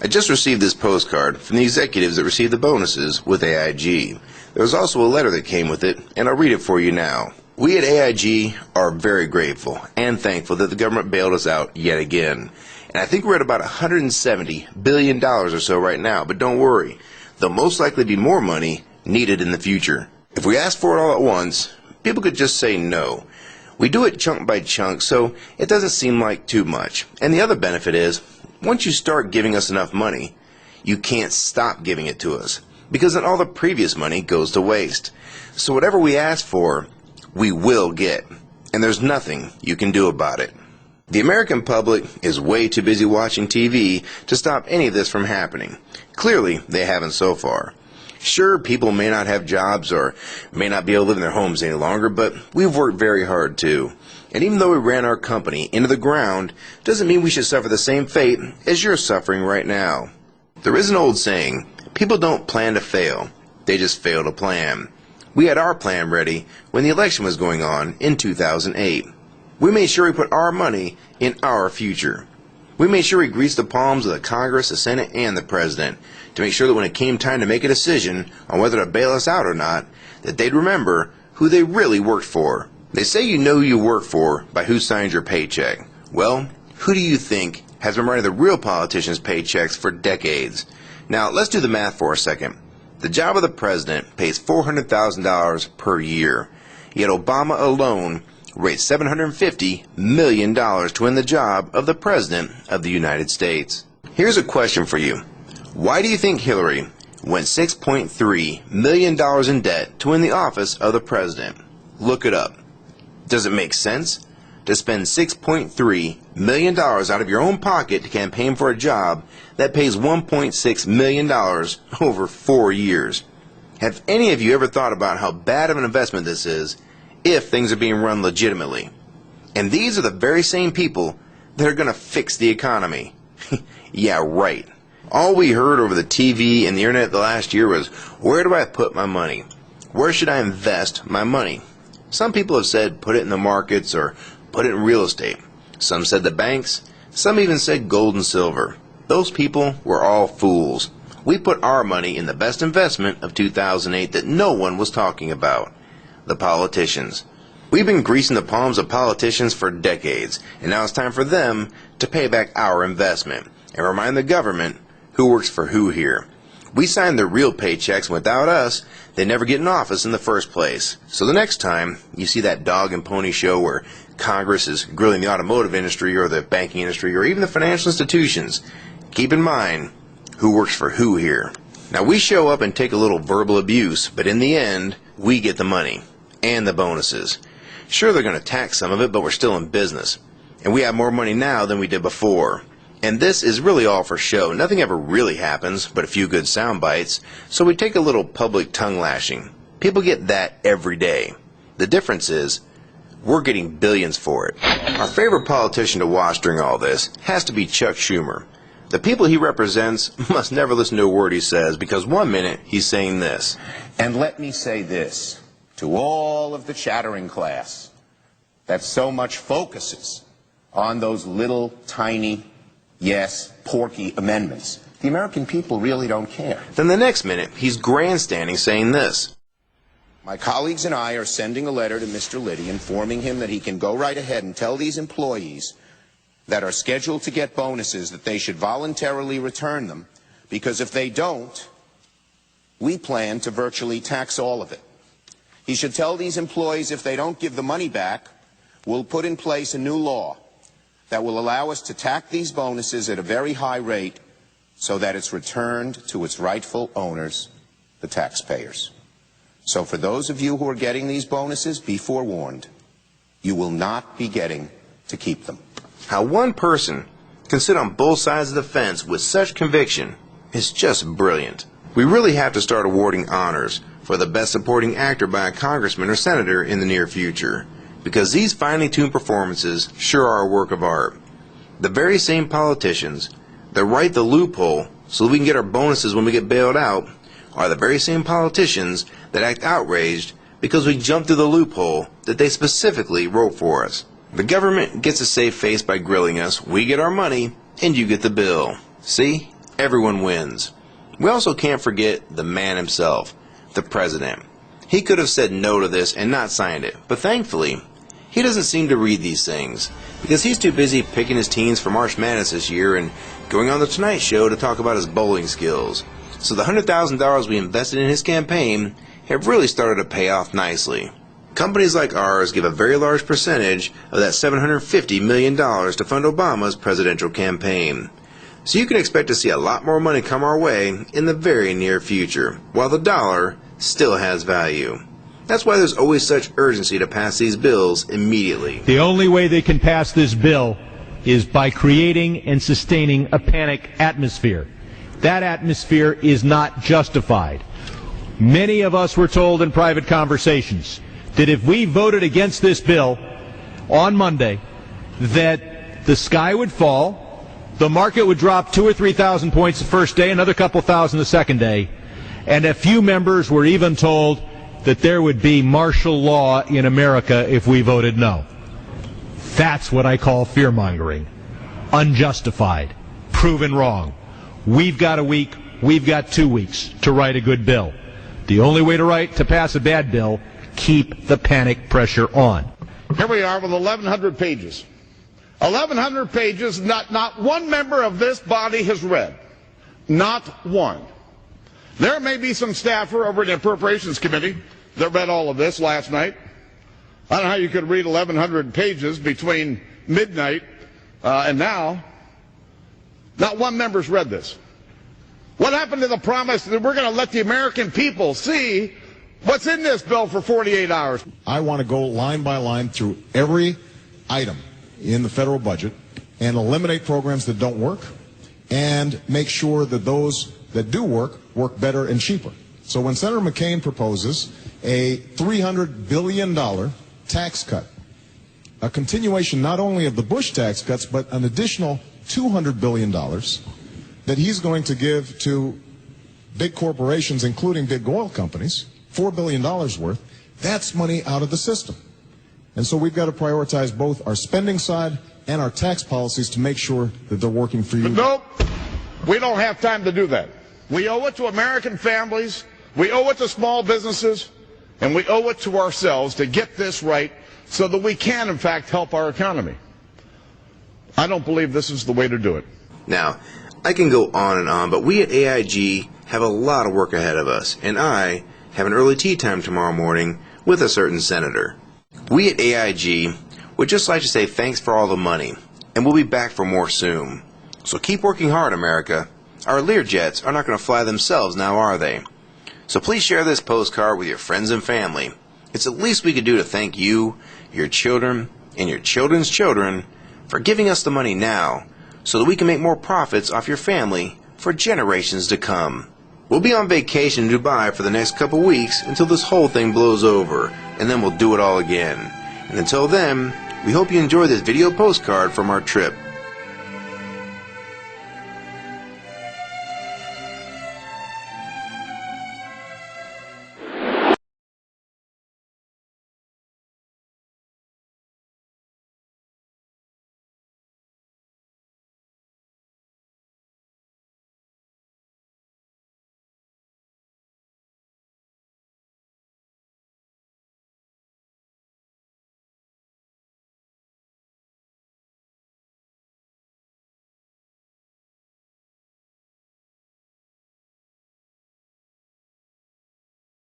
I just received this postcard from the executives that received the bonuses with AIG. There was also a letter that came with it, and I'll read it for you now. We at AIG are very grateful and thankful that the government bailed us out yet again. And I think we're at about $170 billion or so right now, but don't worry. There'll most likely be more money needed in the future. If we ask for it all at once, people could just say no. We do it chunk by chunk, so it doesn't seem like too much. And the other benefit is, once you start giving us enough money, you can't stop giving it to us, because then all the previous money goes to waste. So whatever we ask for, we will get, and there's nothing you can do about it. The American public is way too busy watching TV to stop any of this from happening. Clearly, they haven't so far. Sure, people may not have jobs or may not be able to live in their homes any longer, but we've worked very hard too. And even though we ran our company into the ground, doesn't mean we should suffer the same fate as you're suffering right now. There is an old saying, people don't plan to fail, they just fail to plan. We had our plan ready when the election was going on in 2008. We made sure we put our money in our future. We made sure we greased the palms of the Congress, the Senate, and the President to make sure that when it came time to make a decision on whether to bail us out or not, that they'd remember who they really worked for. They say you know who you work for by who signs your paycheck. Well, who do you think has been writing the real politicians' paychecks for decades? Now, let's do the math for a second. The job of the president pays $400,000 per year, yet Obama alone raised $750 million to win the job of the President of the United States. Here's a question for you. Why do you think Hillary went $6.3 million in debt to win the office of the President? Look it up. Does it make sense to spend $6.3 million out of your own pocket to campaign for a job that pays $1.6 million over 4 years? Have any of you ever thought about how bad of an investment this is if things are being run legitimately? And these are the very same people that are going to fix the economy. Yeah, right. All we heard over the TV and the internet the last year was, where do I put my money? Where should I invest my money? Some people have said put it in the markets or put it in real estate. Some said the banks. Some even said gold and silver. Those people were all fools. We put our money in the best investment of 2008 that no one was talking about. The politicians. We've been greasing the palms of politicians for decades, and now it's time for them to pay back our investment and remind the government who works for who here. We signed their real paychecks, and without us, they never get in office in the first place. So the next time you see that dog and pony show where Congress is grilling the automotive industry or the banking industry or even the financial institutions, keep in mind who works for who here. Now, we show up and take a little verbal abuse, but in the end, we get the money and the bonuses. Sure, they're going to tax some of it, but we're still in business. And we have more money now than we did before. And this is really all for show. Nothing ever really happens but a few good sound bites, so we take a little public tongue lashing. People get that every day. The difference is, we're getting billions for it. Our favorite politician to watch during all this has to be Chuck Schumer. The people he represents must never listen to a word he says, because one minute he's saying this. And let me say this to all of the chattering class that so much focuses on those little tiny, yes, porky amendments. The American people really don't care. Then the next minute he's grandstanding saying this. My colleagues and I are sending a letter to Mr. Liddy informing him that he can go right ahead and tell these employees that are scheduled to get bonuses that they should voluntarily return them, because if they don't, we plan to virtually tax all of it. He should tell these employees if they don't give the money back, we'll put in place a new law that will allow us to tax these bonuses at a very high rate so that it's returned to its rightful owners, the taxpayers. So for those of you who are getting these bonuses, be forewarned. You will not be getting to keep them. How one person can sit on both sides of the fence with such conviction is just brilliant. We really have to start awarding honors for the best supporting actor by a congressman or senator in the near future, because these finely tuned performances sure are a work of art. The very same politicians that write the loophole so that we can get our bonuses when we get bailed out are the very same politicians that act outraged because we jumped through the loophole that they specifically wrote for us. The government gets a safe face by grilling us, we get our money, and you get the bill. See? everyone wins. We also can't forget the man himself, the president. He could have said no to this and not signed it, but thankfully, he doesn't seem to read these things, because he's too busy picking his teams for March Madness this year and going on The Tonight Show to talk about his bowling skills. So the $100,000 we invested in his campaign have really started to pay off nicely. Companies like ours give a very large percentage of that $750 million to fund Obama's presidential campaign. So you can expect to see a lot more money come our way in the very near future, while the dollar still has value. That's why there's always such urgency to pass these bills immediately. The only way they can pass this bill is by creating and sustaining a panic atmosphere. That atmosphere is not justified. Many of us were told in private conversations that if we voted against this bill on Monday, that the sky would fall, the market would drop 2,000 or 3,000 points the first day, another couple thousand the second day, and a few members were even told that there would be martial law in America if we voted no. That's what I call fear-mongering. Unjustified. Proven wrong. We've got a week, we've got 2 weeks to write a good bill. The only way to pass a bad bill, keep the panic pressure on. Here we are with 1,100 pages. 1,100 pages not one member of this body has read. Not one. There may be some staffer over in the Appropriations Committee that read all of this last night. I don't know how you could read 1,100 pages between midnight and now. Not one member's read this. What happened to the promise that we're going to let the American people see what's in this bill for 48 hours? I want to go line by line through every item in the federal budget and eliminate programs that don't work and make sure that those that do work better and cheaper. So when Senator McCain proposes a $300 billion tax cut, a continuation not only of the Bush tax cuts, but an additional $200 billion that he's going to give to big corporations, including big oil companies, $4 billion worth, that's money out of the system. And so we've got to prioritize both our spending side and our tax policies to make sure that they're working for you. But nope, we don't have time to do that. We owe it to American families, we owe it to small businesses, and we owe it to ourselves to get this right so that we can, in fact, help our economy. I don't believe this is the way to do it. Now, I can go on and on, but we at AIG have a lot of work ahead of us, and I have an early tea time tomorrow morning with a certain senator. We at AIG would just like to say thanks for all the money, and we'll be back for more soon. So keep working hard, America. Our Learjets are not going to fly themselves now, are they? So please share this postcard with your friends and family. It's the least we could do to thank you, your children, and your children's children for giving us the money now so that we can make more profits off your family for generations to come. We'll be on vacation in Dubai for the next couple weeks until this whole thing blows over, and then we'll do it all again. And until then, we hope you enjoy this video postcard from our trip.